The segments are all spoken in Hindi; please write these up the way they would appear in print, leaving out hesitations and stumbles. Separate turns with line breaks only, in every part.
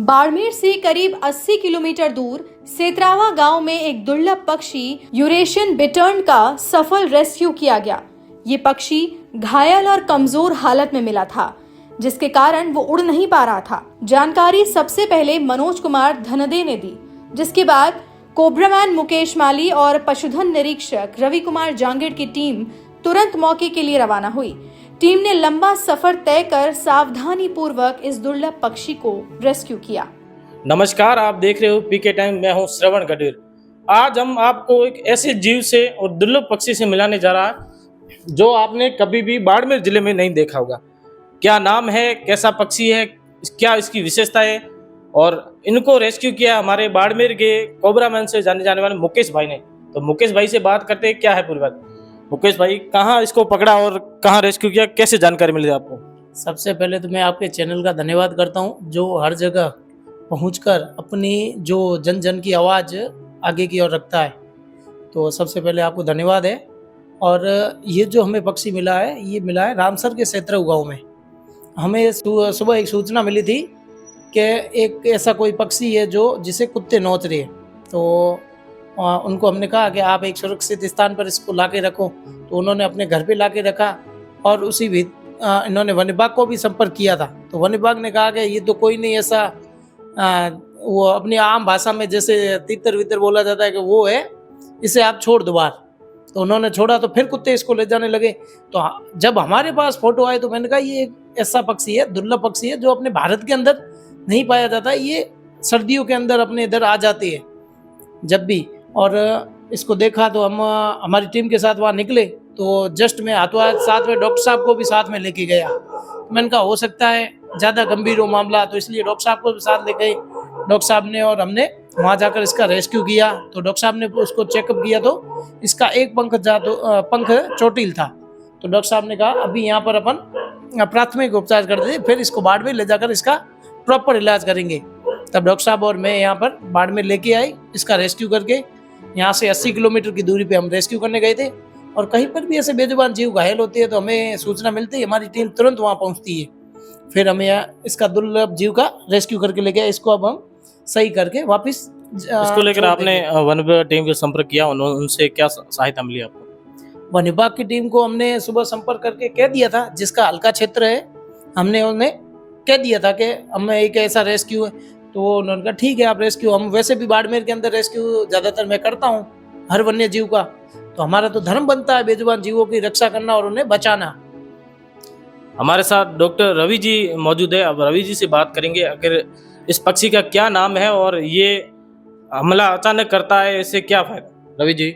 बाड़मेर से करीब 80 किलोमीटर दूर सेतरावा गांव में एक दुर्लभ पक्षी यूरेशियन बिटर्न का सफल रेस्क्यू किया गया। ये पक्षी घायल और कमजोर हालत में मिला था, जिसके कारण वो उड़ नहीं पा रहा था। जानकारी सबसे पहले मनोज कुमार धनदे ने दी, जिसके बाद कोबरामैन मुकेश माली और पशुधन निरीक्षक रवि कुमार जांगेड़ की टीम तुरंत मौके के लिए रवाना हुई। टीम ने लंबा सफर तय कर सावधानी पूर्वक इस दुर्लभ पक्षी को रेस्क्यू किया।
नमस्कार, आप देख रहे हो पीके टाइम। मैं हूं श्रवण गडेर। आज हम आपको एक ऐसे जीव से और दुर्लभ पक्षी से मिलाने जा रहा है जो आपने कभी भी बाड़मेर जिले में नहीं देखा होगा। क्या नाम है, कैसा पक्षी है, क्या इसकी विशेषता है, और इनको रेस्क्यू किया हमारे बाड़मेर के कोबरामैन से जाने जाने वाले मुकेश भाई ने। तो मुकेश भाई से बात करते हैं क्या है पूरी बात। मुकेश भाई, कहाँ इसको पकड़ा और कहाँ रेस्क्यू किया, कैसे जानकारी मिली आपको?
सबसे पहले तो मैं आपके चैनल का धन्यवाद करता हूं, जो हर जगह पहुंचकर अपनी जो जन जन की आवाज़ आगे की ओर रखता है। तो सबसे पहले आपको धन्यवाद है। और ये जो हमें पक्षी मिला है, ये मिला है रामसर के सेतराऊ गांव में। हमें सुबह एक सूचना मिली थी कि एक ऐसा कोई पक्षी है जिसे कुत्ते नोच रहे हैं। तो उनको हमने कहा कि आप एक सुरक्षित स्थान पर इसको ला के रखो। तो उन्होंने अपने घर पे ला के रखा और उसी भी इन्होंने वन विभाग को भी संपर्क किया था। तो वन विभाग ने कहा कि ये तो कोई नहीं ऐसा, वो अपनी आम भाषा में जैसे तितर वितर बोला जाता है कि वो है, इसे आप छोड़ दो बाहर। तो उन्होंने छोड़ा तो फिर कुत्ते इसको ले जाने लगे। तो जब हमारे पास फोटो आए तो मैंने कहा ये एक ऐसा पक्षी है, दुर्लभ पक्षी है, जो अपने भारत के अंदर नहीं पाया जाता। ये सर्दियों के अंदर अपने इधर आ जाती है जब भी। और इसको देखा तो हम हमारी टीम के साथ वहाँ निकले। तो जस्ट मैं हाथों हाथ साथ में डॉक्टर साहब को भी साथ में लेके गया। मैंने कहा हो सकता है ज़्यादा गंभीर हो मामला, तो इसलिए डॉक्टर साहब को भी साथ ले गए। डॉक्टर साहब ने और हमने वहाँ जाकर इसका रेस्क्यू किया। तो डॉक्टर साहब ने उसको चेकअप किया तो इसका एक पंख चोटिल था। तो डॉक्टर साहब ने कहा अभी यहाँ पर अपन प्राथमिक उपचार करते थे, फिर इसको बाड़मेर ले जाकर इसका प्रॉपर इलाज करेंगे। तब डॉक्टर साहब और मैं यहाँ पर बाड़मेर लेके आए, इसका रेस्क्यू करके। यहाँ से 80 किलोमीटर की दूरी पे हम रेस्क्यू करने गए थे। और कहीं पर भी ऐसे बेजुबान जीव घायल होते हैं तो हमें सूचना मिलती है, हमारी टीम तुरंत वहाँ पहुँचती है। फिर हमें इसका दुर्लभ जीव का रेस्क्यू करके ले गया। इसको अब हम सही करके वापस
इसको लेकर आपने वन विभाग टीम से संपर्क किया, उनसे क्या सहायता मिली आपको?
वन विभाग की टीम को हमने सुबह संपर्क करके कह दिया था, जिसका हल्का क्षेत्र है हमने उन्हें कह दिया था कि हमें एक ऐसा रेस्क्यू है। तो उन्होंने कहा ठीक है आप रेस्क्यू, हम वैसे भी बाड़मेर के अंदर रेस्क्यू ज़्यादातर मैं करता हूँ हर वन्य जीव का। तो हमारा तो धर्म बनता है बेजुबान जीवों की रक्षा करना और उन्हें बचाना।
हमारे साथ डॉक्टर रवि जी मौजूद है। अब रवि जी से बात करेंगे, आखिर इस पक्षी का क्या नाम है और ये हमला अचानक करता है, इससे क्या फायदा? रवि जी।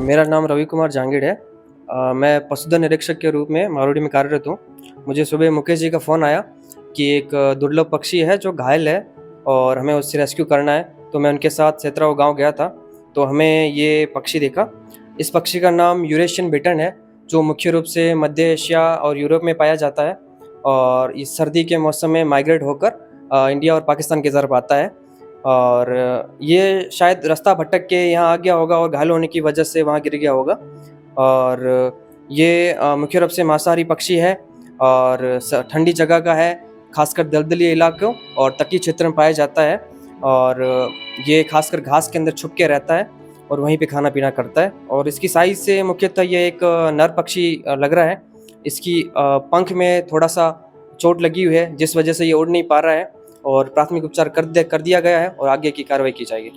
मेरा नाम रवि कुमार जांगेड़ है। मैं पशुधन निरीक्षक के रूप में मारोड़ी में कार्यरत हूँ। मुझे सुबह मुकेश जी का फ़ोन आया कि एक दुर्लभ पक्षी है जो घायल है और हमें उससे रेस्क्यू करना है। तो मैं उनके साथ सेतराव गांव गया था, तो हमें ये पक्षी देखा। इस पक्षी का नाम यूरेशियन बिटर्न है, जो मुख्य रूप से मध्य एशिया और यूरोप में पाया जाता है और इस सर्दी के मौसम में माइग्रेट होकर इंडिया और पाकिस्तान की तरफ आता है। और ये शायद रास्ता भटक के यहाँ आ गया होगा और घायल होने की वजह से वहाँ गिर गया होगा। और ये मुख्य रूप से मांसाहारी पक्षी है और ठंडी जगह का है, खासकर दलदली इलाकों और तटीय क्षेत्र में पाया जाता है। और ये खासकर घास के अंदर छुप के रहता है और वहीं पे खाना पीना करता है। और इसकी साइज़ से मुख्यतः ये एक नर पक्षी लग रहा है। इसकी पंख में थोड़ा सा चोट लगी हुई है, जिस वजह से ये उड़ नहीं पा रहा है और प्राथमिक उपचार कर दिया गया है और आगे की कार्रवाई की जाएगी।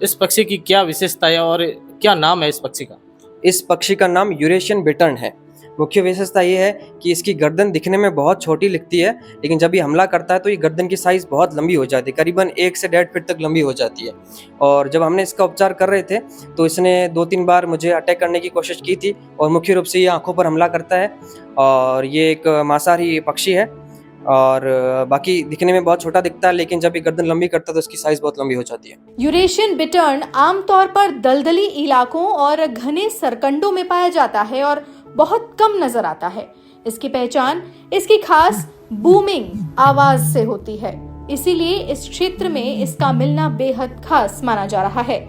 इस पक्षी की क्या विशेषता है और क्या नाम है इस पक्षी का? इस
पक्षी का नाम यूरेशियन बिटर्न है। मुख्य विशेषता ये है कि इसकी गर्दन दिखने में बहुत छोटी लगती है, लेकिन जब ये हमला करता है तो ये गर्दन की साइज़ बहुत लंबी हो जाती है, करीबन 1 से 1.5 फीट तक लंबी हो जाती है। और जब हमने इसका उपचार कर रहे थे तो इसने 2-3 बार मुझे अटैक करने की कोशिश की थी और मुख्य रूप से ये आँखों पर हमला करता है। और ये एक मांसाहारी पक्षी है और बाकी दिखने में बहुत छोटा दिखता है, लेकिन जब ये गर्दन लंबी करता है तो इसकी साइज़ बहुत लंबी हो जाती है।
यूरेशियन बिटर्न आमतौर पर दलदली इलाकों और घने सरकंडों में पाया जाता है और बहुत कम नजर आता है। इसकी पहचान इसकी खास बूमिंग आवाज से होती है, इसीलिए इस क्षेत्र में इसका मिलना बेहद खास माना जा रहा है।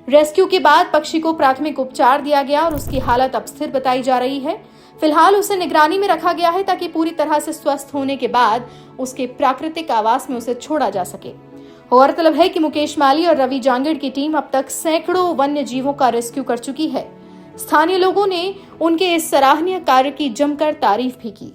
रेस्क्यू के बाद पक्षी को प्राथमिक उपचार दिया गया और उसकी हालत अब स्थिर बताई जा रही है। फिलहाल उसे निगरानी में रखा गया है ताकि पूरी तरह से स्वस्थ होने के बाद उसके प्राकृतिक आवास में उसे छोड़ा जा सके। गौरतलब है कि मुकेश माली और रवि जांगिड़ की टीम अब तक सैकड़ों वन्य जीवों का रेस्क्यू कर चुकी है। स्थानीय लोगों ने उनके इस सराहनीय कार्य की जमकर तारीफ भी की।